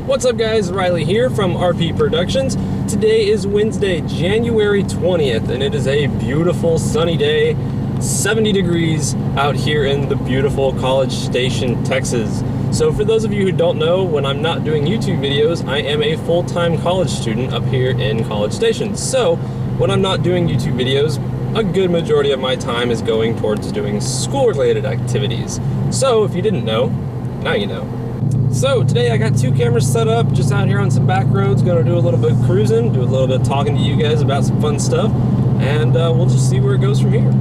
What's up guys, Riley here from RP Productions. Today is Wednesday, January 20th, and it is a beautiful sunny day, 70 degrees out here in the beautiful College Station, Texas. So for those of you who don't know, when I'm not doing YouTube videos, I am a full-time college student up here in College Station. So when I'm not doing YouTube videos, a good majority of my time is going towards doing school-related activities. So if you didn't know, now you know. So today I got two cameras set up, just out here on some back roads, gonna do a little bit of cruising, do a little bit of talking to you guys about some fun stuff, and we'll just see where it goes from here.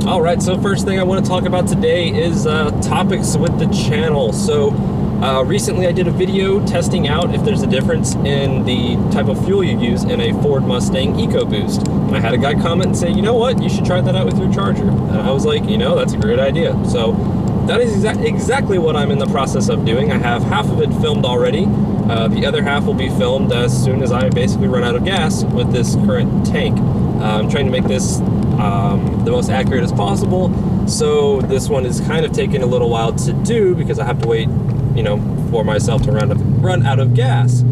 Alright, so first thing I want to talk about today is topics with the channel. So recently I did a video testing out if there's a difference in the type of fuel you use in a Ford Mustang EcoBoost. And I had a guy comment and say, you know what, you should try that out with your Charger. And I was like, you know, that's a great idea. So that is exactly what I'm in the process of doing. I have half of it filmed already. The other half will be filmed as soon as I basically run out of gas with this current tank. I'm trying to make this the most accurate as possible. So this one is kind of taking a little while to do because I have to wait, you know, for myself to run out of gas.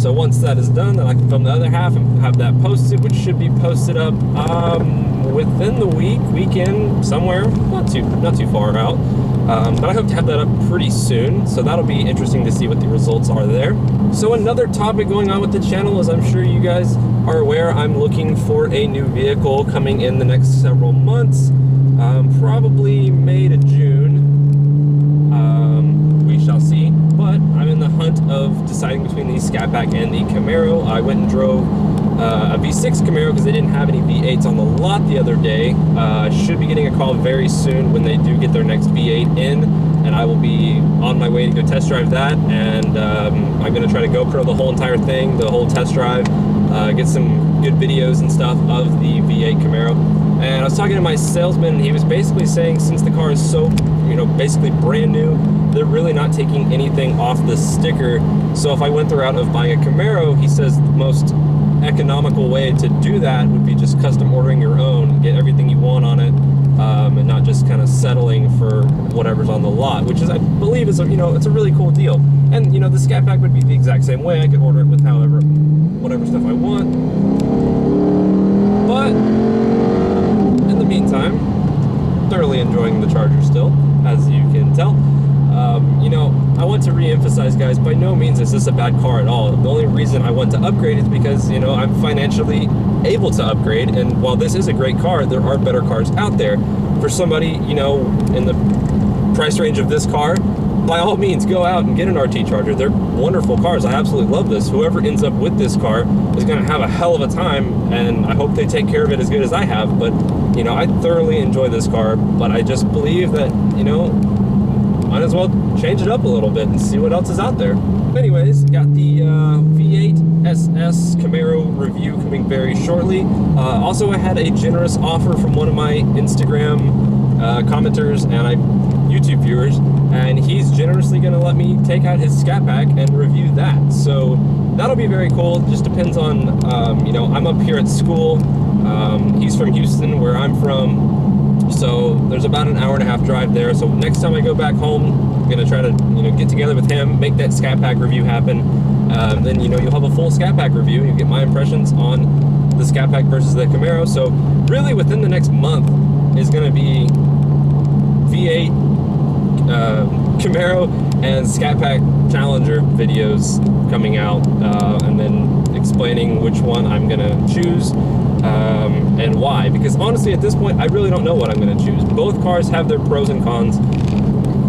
So once that is done, then I can film the other half and have that posted, which should be posted up within the weekend somewhere, not too far out. But I hope to have that up pretty soon, so that'll be interesting to see what the results are there. So another topic going on with the channel is, I'm sure you guys are aware, I'm looking for a new vehicle coming in the next several months, probably May to June. We shall see. But I'm in the hunt of deciding between the Scat Pack and the Camaro. I went and drove a V6 Camaro because they didn't have any V8s on the lot the other day. I should be getting a call very soon when they do get their next V8 in, and I will be on my way to go test drive that. And I'm going to try to GoPro the whole entire thing, the whole test drive, get some good videos and stuff of the V8 Camaro. And I was talking to my salesman, and he was basically saying, since the car is so, you know, basically brand new, they're really not taking anything off the sticker. So if I went the route of buying a Camaro, he says the most economical way to do that would be just custom ordering your own, get everything you want on it, and not just kind of settling for whatever's on the lot, which is, I believe, is you know, it's a really cool deal. And you know, the Scat Pack would be the exact same way. I could order it with whatever stuff I want. But in the meantime, thoroughly enjoying the Charger still, as you can tell. You know, I want to re-emphasize, guys, by no means is this a bad car at all. The only reason I want to upgrade is because, you know, I'm financially able to upgrade, and while this is a great car, there are better cars out there. For somebody, you know, in the price range of this car, by all means, go out and get an RT Charger. They're wonderful cars. I absolutely love this. Whoever ends up with this car is going to have a hell of a time, and I hope they take care of it as good as I have. But, you know, I thoroughly enjoy this car, but I just believe that, you know, might as well change it up a little bit and see what else is out there. Anyways, got the V8 SS Camaro review coming very shortly. Also, I had a generous offer from one of my Instagram commenters and YouTube viewers, and he's generously going to let me take out his Scat Pack and review that. So that'll be very cool. It just depends on, you know, I'm up here at school. He's from Houston, where I'm from. So there's about an hour-and-a-half drive there. So next time I go back home, I'm gonna try to, you know, get together with him, make that Scat Pack review happen. Then, you know, you'll have a full Scat Pack review. You get my impressions on the Scat Pack versus the Camaro. So really, within the next month is gonna be V8, Camaro, and Scat Pack Challenger videos coming out, and then explaining which one I'm gonna choose. And why, because honestly at this point I really don't know what I'm going to choose. Both cars have their pros and cons.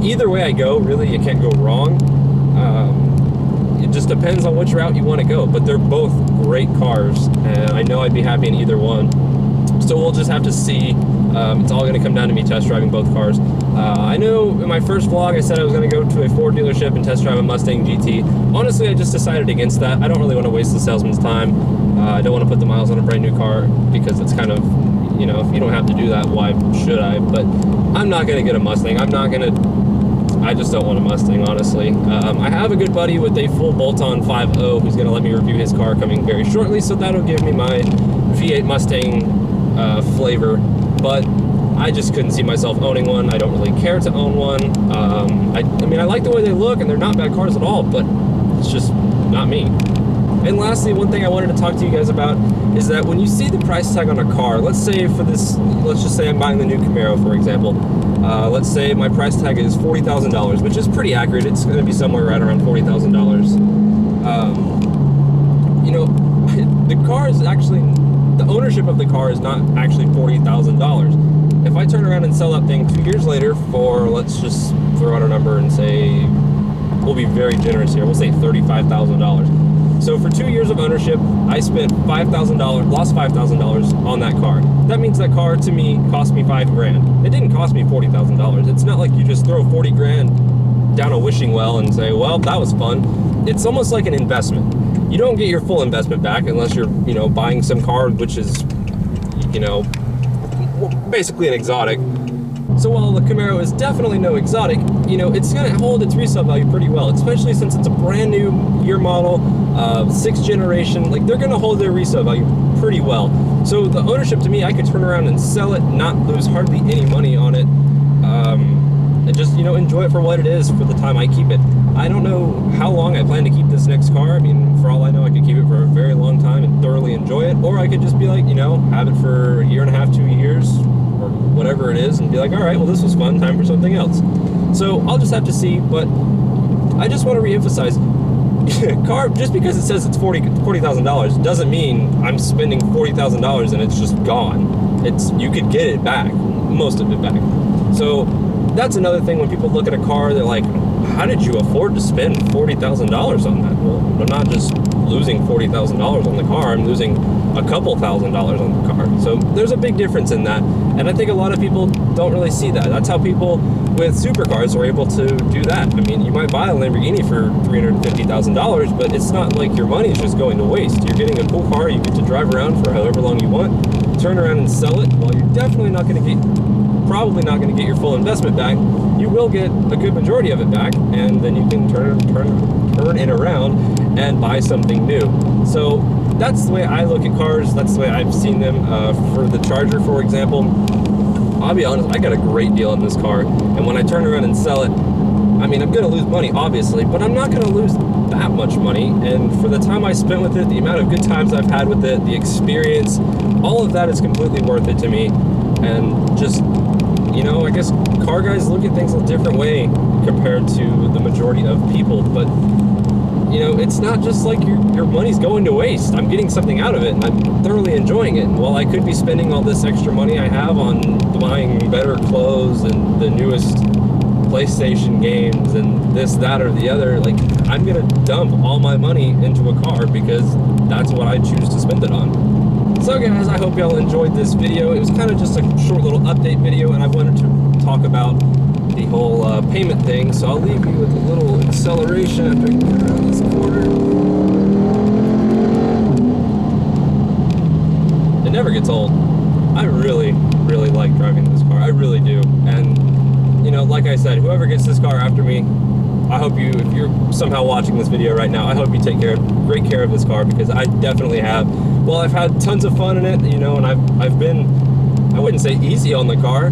Either way I go, really, you can't go wrong. It just depends on which route you want to go, but they're both great cars, and I know I'd be happy in either one. So we'll just have to see. It's all going to come down to me test driving both cars. I know in my first vlog I said I was going to go to a Ford dealership and test drive a Mustang GT. Honestly, I just decided against that. I don't really want to waste the salesman's time. I don't want to put the miles on a brand new car because it's kind of, you know, if you don't have to do that, why should I? But I'm not going to get a Mustang. I just don't want a Mustang, honestly. I have a good buddy with a full bolt-on 5.0 who's going to let me review his car coming very shortly, so that'll give me my V8 Mustang flavor. But I just couldn't see myself owning one. I don't really care to own one. I mean, I like the way they look, and they're not bad cars at all, but It's just not me. And lastly, one thing I wanted to talk to you guys about is that when you see the price tag on a car, let's just say I'm buying the new Camaro, for example. Let's say my price tag is $40,000, which is pretty accurate. It's going to be somewhere right around $40,000. You know, the car is actually, the ownership of the car is not actually $40,000. If I turn around and sell that thing 2 years later for, let's just throw out a number and say, we'll be very generous here, we'll say $35,000. So for 2 years of ownership, I spent $5,000, lost $5,000 on that car. That means that car to me cost me $5,000. It didn't cost me $40,000. It's not like you just throw 40 grand down a wishing well and say, well, that was fun. It's almost like an investment. You don't get your full investment back unless you're, you know, buying some car which is, you know, basically an exotic. So while the Camaro is definitely no exotic, you know, it's going to hold its resale value pretty well, especially since it's a brand new year model, 6th generation. Like, they're going to hold their resale value pretty well. So the ownership, to me, I could turn around and sell it, not lose hardly any money on it, and just, you know, enjoy it for what it is for the time I keep it. I don't know how long I plan to keep this next car. I mean, for all I know, I could keep it for a very long time and thoroughly enjoy it, or I could just be like, you know, have it for a year and a half, 2 years, or whatever it is, and be like, all right, well, this was fun, time for something else. So I'll just have to see, but I just want to reemphasize, car, just because it says it's $40,000 doesn't mean I'm spending $40,000 and it's just gone. You could get it back, most of it back. So that's another thing. When people look at a car, they're like, how did you afford to spend $40,000 on that? Well, I'm not just losing $40,000 on the car, I'm losing a couple $1,000s on the car. So there's a big difference in that, and I think a lot of people don't really see that. That's how people with supercars are able to do that. I mean, you might buy a Lamborghini for $350,000, but it's not like your money is just going to waste. You're getting a cool car, you get to drive around for however long you want, turn around and sell it. Well, you're definitely not going to get, probably not going to get your full investment back. You will get a good majority of it back, and then you can turn it around and buy something new. So that's the way I look at cars. That's the way I've seen them. For the Charger, for example, I'll be honest, I got a great deal on this car, and when I turn around and sell it, I mean, I'm going to lose money, obviously, but I'm not going to lose that much money. And for the time I spent with it, the amount of good times I've had with it, the experience, all of that is completely worth it to me. And just, you know, I guess car guys look at things a different way compared to the majority of people, but you know, it's not just like your money's going to waste. I'm getting something out of it, and I'm thoroughly enjoying it. And while I could be spending all this extra money I have on buying better clothes and the newest PlayStation games and this, that, or the other, like, I'm gonna dump all my money into a car because that's what I choose to spend it on. So guys, I hope y'all enjoyed this video. It was kind of just a short little update video, and I wanted to talk about the whole payment thing. So I'll leave you with a little acceleration after I get around this corner. It never gets old. I really, really like driving this car. I really do. And, you know, like I said, whoever gets this car after me, I hope you, if you're somehow watching this video right now, I hope you take great care of this car, because I definitely have. Well, I've had tons of fun in it, you know, and I've been, I wouldn't say easy on the car.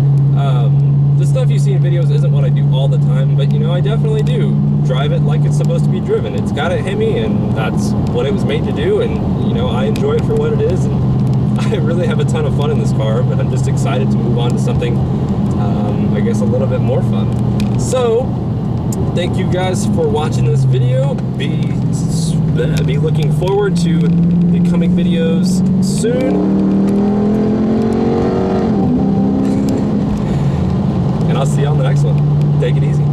The stuff you see in videos isn't what I do all the time, but, you know, I definitely do drive it like it's supposed to be driven. It's got a Hemi, and that's what it was made to do, and, you know, I enjoy it for what it is, and I really have a ton of fun in this car, but I'm just excited to move on to something, I guess, a little bit more fun. So, thank you guys for watching this video. Be looking forward to the coming videos soon. And I'll see you on the next one. Take it easy.